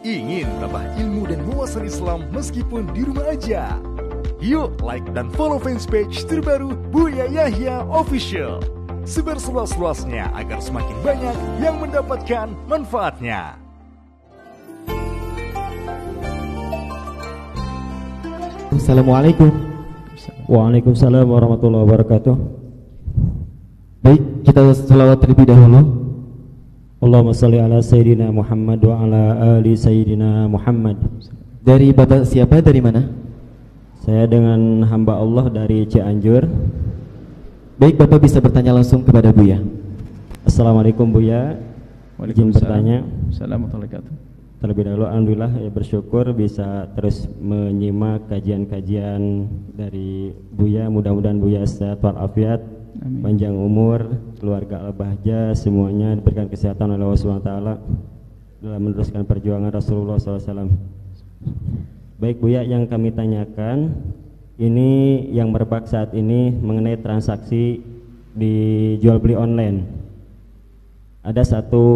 Ingin tambah ilmu dan wawasan Islam meskipun di rumah aja? Yuk like dan follow fanpage terbaru Buya Yahya Official. Sebar seluas-luasnya agar semakin banyak yang mendapatkan manfaatnya. Assalamualaikum. Waalaikumsalam warahmatullahi wabarakatuh. Baik, kita selawat terlebih dahulu. Allahumma salli ala Sayyidina Muhammad wa ala ali Sayyidina Muhammad. Dari Bapak siapa, dari mana? Saya dengan hamba Allah dari Cianjur. Baik, Bapak bisa bertanya langsung kepada Buya. Assalamualaikum Buya. Izin bertanya. Assalamualaikum. Terlebih dahulu alhamdulillah ya, bersyukur bisa terus menyimak kajian-kajian dari Buya. Mudah-mudahan Buya sehat walafiat, panjang umur, keluarga al-bahjah, semuanya diberikan kesehatan oleh Allah SWT dalam meneruskan perjuangan Rasulullah SAW. Baik Buya, yang kami tanyakan ini yang merebak saat ini mengenai transaksi di jual beli online. Ada satu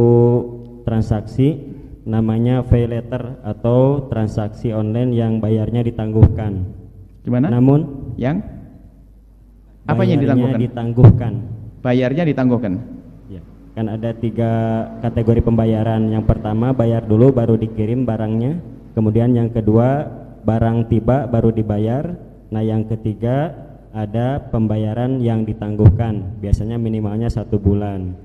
transaksi namanya pay letter atau transaksi online yang bayarnya ditangguhkan. Gimana? Namun yang apa yang ditangguhkan? Bayarnya ditangguhkan. Ya, kan ada 3 kategori pembayaran. Yang pertama bayar dulu baru dikirim barangnya. Kemudian yang kedua barang tiba baru dibayar. Nah yang ketiga ada pembayaran yang ditangguhkan. Biasanya minimalnya 1 bulan.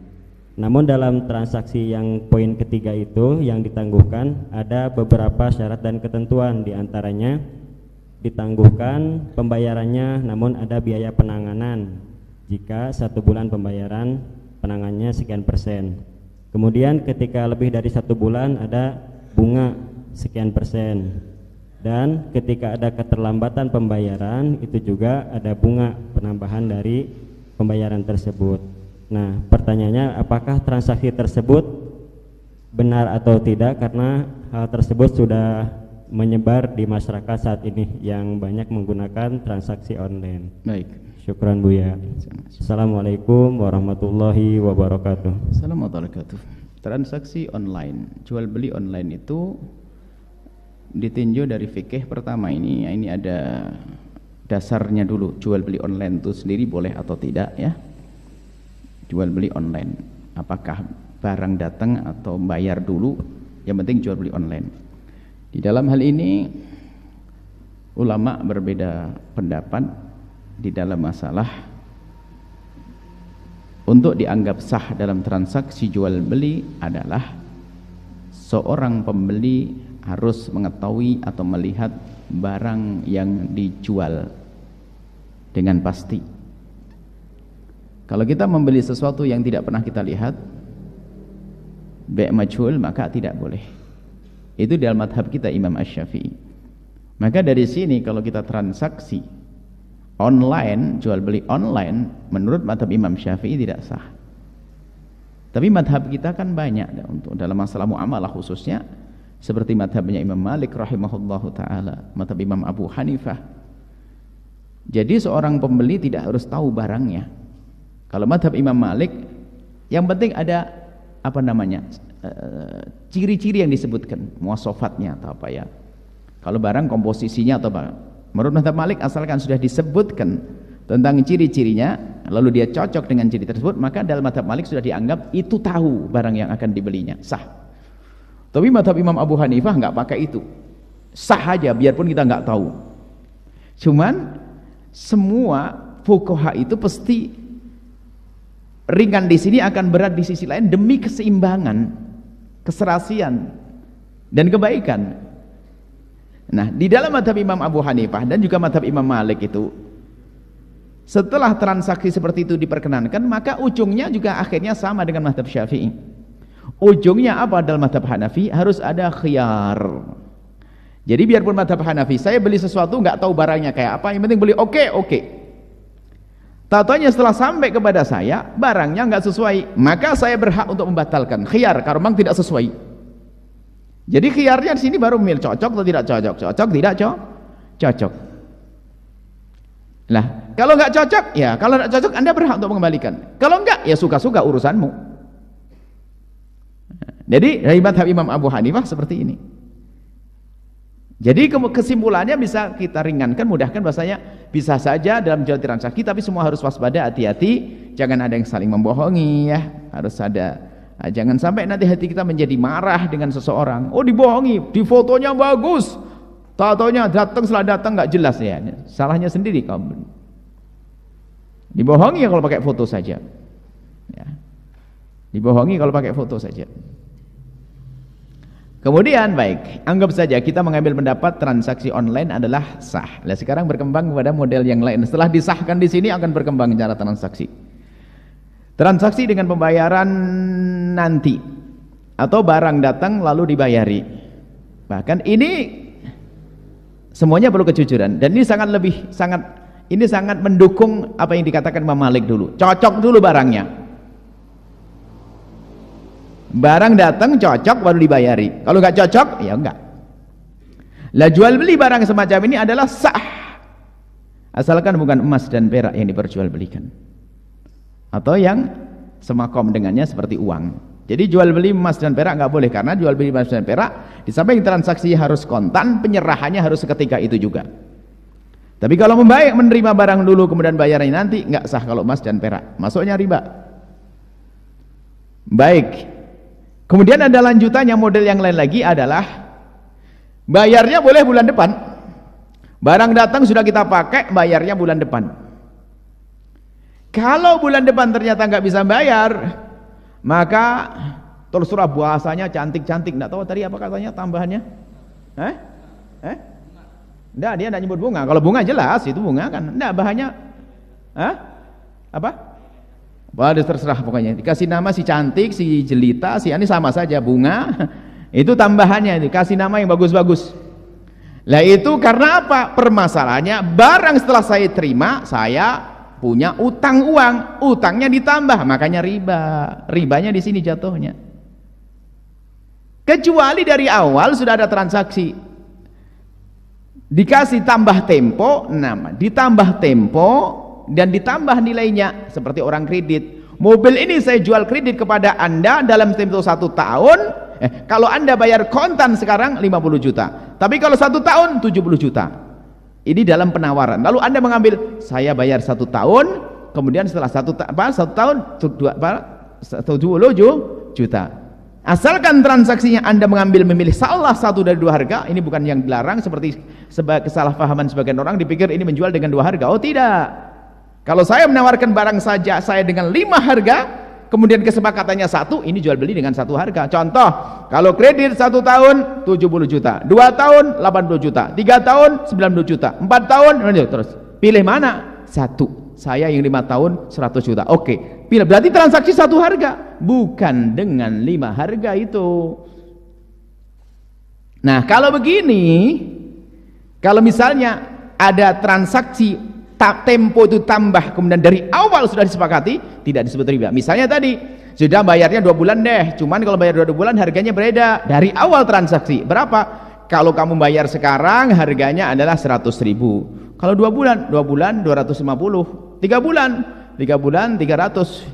Namun dalam transaksi yang poin ketiga itu yang ditangguhkan ada beberapa syarat dan ketentuan, diantaranya ditangguhkan pembayarannya namun ada biaya penanganan jika 1 bulan pembayaran penanganannya sekian persen. Kemudian ketika lebih dari 1 bulan ada bunga sekian persen, dan ketika ada keterlambatan pembayaran itu juga ada bunga penambahan dari pembayaran tersebut. Nah pertanyaannya, apakah transaksi tersebut benar atau tidak, karena hal tersebut sudah menyebar di masyarakat saat ini yang banyak menggunakan transaksi online. Baik. Syukran Buya. Assalamualaikum warahmatullahi wabarakatuh. Assalamualaikum warahmatullahi wabarakatuh. Transaksi online, jual beli online itu ditinjau dari fikih pertama ini ada dasarnya dulu. Jual beli online itu sendiri boleh atau tidak ya? Jual beli online, apakah barang datang atau bayar dulu, yang penting jual beli online. Di dalam hal ini ulama berbeda pendapat di dalam masalah untuk dianggap sah dalam transaksi jual beli adalah seorang pembeli harus mengetahui atau melihat barang yang dijual dengan pasti. Kalau kita membeli sesuatu yang tidak pernah kita lihat, bai' majhul, maka tidak boleh. Itu dalam madhab kita Imam Asy-Syafi'i. Maka dari sini kalau kita transaksi online, jual beli online, menurut madhab Imam Syafi'i tidak sah. Tapi madhab kita kan banyak untuk dalam masalah muamalah khususnya, seperti madhabnya Imam Malik rahimahullahu ta'ala, madhab Imam Abu Hanifah. Jadi seorang pembeli tidak harus tahu barangnya. Kalau madhab Imam Malik, yang penting ada ciri-ciri yang disebutkan, muwasofatnya atau apa ya. Kalau barang komposisinya atau apa. Menurut madhab Malik, asalkan sudah disebutkan tentang ciri-cirinya, lalu dia cocok dengan ciri tersebut, maka dalam madhab Malik sudah dianggap itu tahu barang yang akan dibelinya, sah. Tapi madhab Imam Abu Hanifah nggak pakai itu, sah aja biarpun kita nggak tahu. Cuman semua fuqaha itu pasti ringan di sini akan berat di sisi lain demi keseimbangan, keserasian dan kebaikan. Nah, di dalam madhab Imam Abu Hanifah dan juga madhab Imam Malik itu, setelah transaksi seperti itu diperkenankan, maka ujungnya juga akhirnya sama dengan madhab Syafi'i. Ujungnya apa dalam madhab Hanafi? Harus ada khiyar. Jadi biarpun madhab Hanafi, saya beli sesuatu nggak tahu barangnya kayak apa, yang penting beli oke. Tatonya setelah sampai kepada saya, barangnya nggak sesuai, maka saya berhak untuk membatalkan. Khiyar, kalau memang tidak sesuai. Jadi khiyarnya di sini baru memilih cocok atau tidak cocok, cocok tidak cocok. Lah, kalau nggak cocok, ya kalau nggak cocok Anda berhak untuk mengembalikan. Kalau nggak, ya suka-suka urusanmu. Jadi dari madhab Imam Abu Hanifah seperti ini. Jadi kesimpulannya bisa kita ringankan, mudahkan, bahasanya bisa saja dalam jual transaksi, tapi semua harus waspada, hati-hati, jangan ada yang saling membohongi ya, harus ada. Nah, jangan sampai nanti hati kita menjadi marah dengan seseorang. Oh dibohongi, di fotonya bagus, tatonya datang setelah datang nggak jelas ya, salahnya sendiri kamu. Dibohongi ya kalau pakai foto saja. Ya. Dibohongi kalau pakai foto saja. Kemudian baik, anggap saja kita mengambil pendapat transaksi online adalah sah. Nah, sekarang berkembang kepada model yang lain. Setelah disahkan di sini akan berkembang cara transaksi. Transaksi dengan pembayaran nanti atau barang datang lalu dibayari. Bahkan ini semuanya perlu kejujuran dan ini sangat mendukung apa yang dikatakan Imam Malik dulu. Cocok dulu barangnya. Barang datang cocok baru dibayari. Kalau nggak cocok ya enggak. Lah jual beli barang semacam ini adalah sah asalkan bukan emas dan perak yang diperjualbelikan atau yang semakom dengannya seperti uang. Jadi jual beli emas dan perak nggak boleh, karena jual beli emas dan perak di samping transaksi harus kontan, penyerahannya harus seketika itu juga. Tapi kalau menerima barang dulu kemudian bayarnya nanti, nggak sah kalau emas dan perak, masuknya riba. Baik. Kemudian ada lanjutannya, model yang lain lagi adalah bayarnya boleh bulan depan. Barang datang sudah kita pakai, bayarnya bulan depan. Kalau bulan depan ternyata nggak bisa bayar, maka terserah bahasanya cantik-cantik. Nggak tahu tadi apa katanya tambahannya? Nggak, dia nggak nyebut bunga. Kalau bunga jelas itu bunga kan. Nggak, bahannya apa? Wah, terserah pokoknya. Dikasih nama si cantik, si jelita, si ini sama saja bunga. Itu tambahannya, dikasih nama yang bagus-bagus. Lah itu karena apa? Permasalahannya barang setelah saya terima, saya punya utang uang, utangnya ditambah, makanya riba. Ribanya di sini jatuhnya. Kecuali dari awal sudah ada transaksi. Dikasih tambah tempo, ditambah tempo dan ditambah nilainya, seperti orang kredit. Mobil ini saya jual kredit kepada Anda dalam tempo 1 tahun. Kalau Anda bayar kontan sekarang 50 juta, tapi kalau 1 tahun 70 juta. Ini dalam penawaran. Lalu Anda mengambil, saya bayar 1 tahun, kemudian setelah 1 tahun 70 juta. Asalkan transaksinya Anda memilih salah satu dari 2 harga, ini bukan yang dilarang seperti kesalahpahaman sebagian orang dipikir ini menjual dengan 2 harga. Oh tidak. Kalau saya menawarkan barang saja saya dengan 5 harga, kemudian kesepakatannya 1, ini jual beli dengan 1 harga. Contoh, kalau kredit 1 tahun 70 juta, 2 tahun 80 juta, 3 tahun 90 juta, 4 tahun terus. Pilih mana? 1. Saya yang 5 tahun 100 juta. Oke. Pilih, berarti transaksi 1 harga, bukan dengan 5 harga itu. Nah, kalau begini, kalau misalnya ada transaksi tempo itu tambah, kemudian dari awal sudah disepakati, tidak disebut riba. Misalnya tadi sudah bayarnya 2 bulan deh, cuman kalau bayar 2 bulan harganya beda dari awal transaksi. Berapa? Kalau kamu bayar sekarang harganya adalah 100.000. Kalau 2 bulan 250. 3 bulan 300.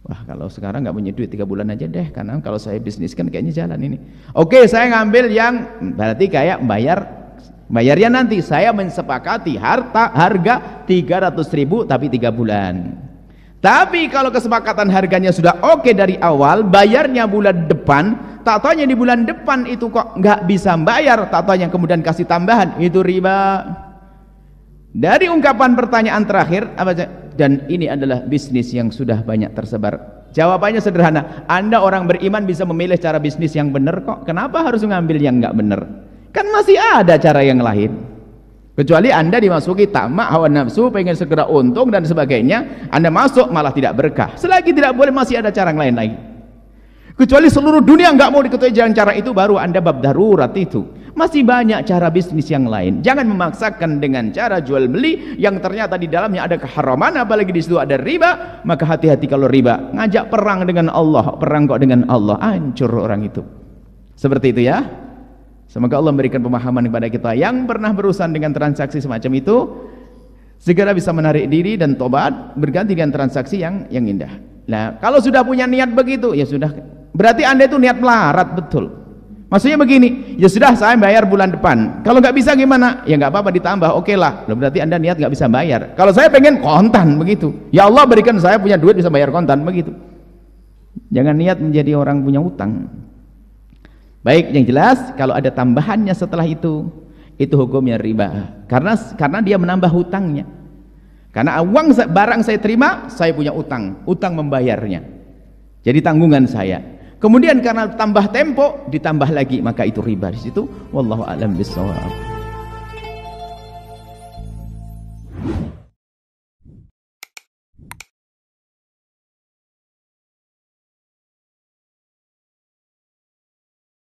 Wah, kalau sekarang nggak punya duit 3 bulan aja deh, karena kalau saya bisnis kan kayaknya jalan ini. Oke, saya ngambil yang berarti kayak bayarnya nanti saya mensepakati harga 300.000 tapi 3 bulan. Tapi kalau kesepakatan harganya sudah oke dari awal, bayarnya bulan depan, tak taunya di bulan depan itu kok nggak bisa bayar, tak taunya kemudian kasih tambahan, itu riba. Dari ungkapan pertanyaan terakhir, dan ini adalah bisnis yang sudah banyak tersebar. Jawabannya sederhana, Anda orang beriman bisa memilih cara bisnis yang benar kok. Kenapa harus mengambil yang nggak benar? Kan masih ada cara yang lain. Kecuali Anda dimasuki tamak, hawa nafsu, pengen segera untung dan sebagainya, Anda masuk malah tidak berkah. Selagi tidak boleh, masih ada cara yang lain lagi. Kecuali seluruh dunia nggak mau diketahui jalan cara itu, baru Anda bab darurat itu. Masih banyak cara bisnis yang lain. Jangan memaksakan dengan cara jual beli yang ternyata di dalamnya ada keharaman, apalagi di situ ada riba. Maka hati-hati kalau riba. Ngajak perang dengan Allah, perang kok dengan Allah, hancur orang itu. Seperti itu ya. Semoga Allah memberikan pemahaman kepada kita yang pernah berurusan dengan transaksi semacam itu, segera bisa menarik diri dan tobat, berganti dengan transaksi yang indah. Nah, kalau sudah punya niat begitu, ya sudah. Berarti Anda itu niat melarat betul. Maksudnya begini, ya sudah saya bayar bulan depan. Kalau nggak bisa gimana? Ya nggak apa-apa ditambah. Oke lah. Berarti Anda niat nggak bisa bayar. Kalau saya pengen kontan begitu. Ya Allah berikan saya punya duit bisa bayar kontan begitu. Jangan niat menjadi orang punya utang. Baik, yang jelas kalau ada tambahannya setelah itu hukumnya riba. Karena dia menambah hutangnya. Karena uang barang saya terima, saya punya utang membayarnya. Jadi tanggungan saya. Kemudian karena tambah tempo ditambah lagi, maka itu riba. Di situ wallahu a'lam bishawab.